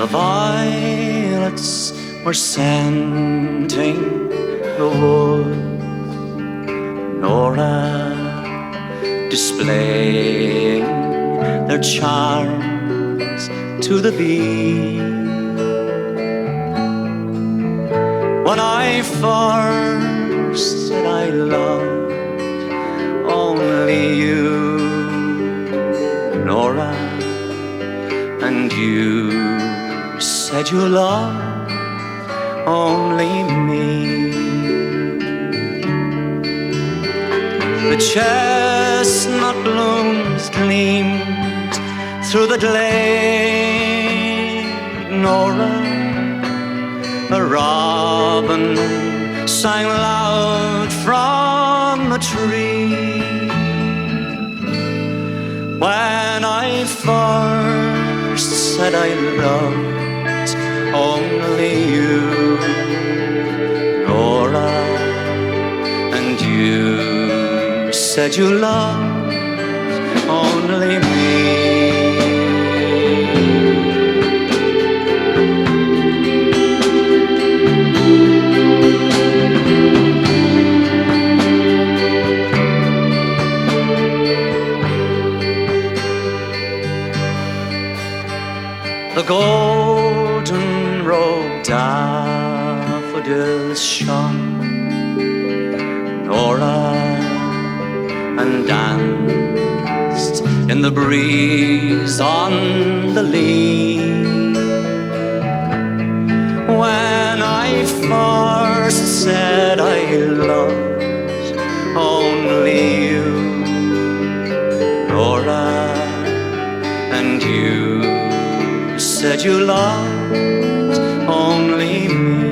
The violets were scenting the wood, Nora displaying their charms to the bee. When I first said I loved only you, Nora, and you said you loved only me. The chestnut blooms gleamed through the glade, Nora. A robin sang loud from a tree. When I first said I loved only you, Nora, and you said you loved only me. The golden robed daffodils shone, Nora, and danced in the breeze on the lea. When I first said I loved only you, Nora, and you said you loved only me.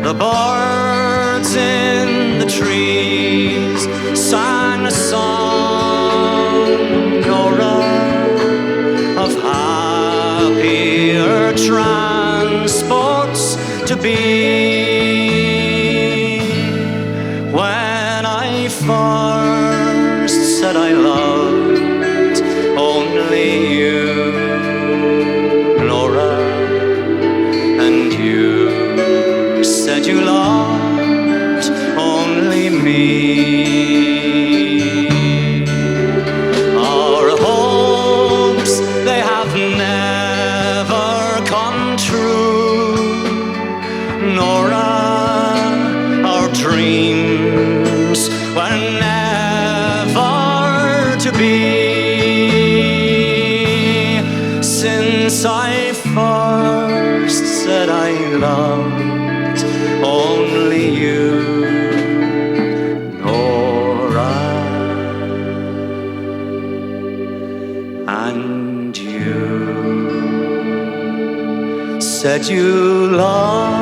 The birds in the trees sang a song, Nora, of happier transports to be. When I first said I loved only you, Nora, and you said you loved only me. Our hopes, they have never come true, Nora. Our dreams were never to be. Since I first said I loved only you, Nora, and you said you loved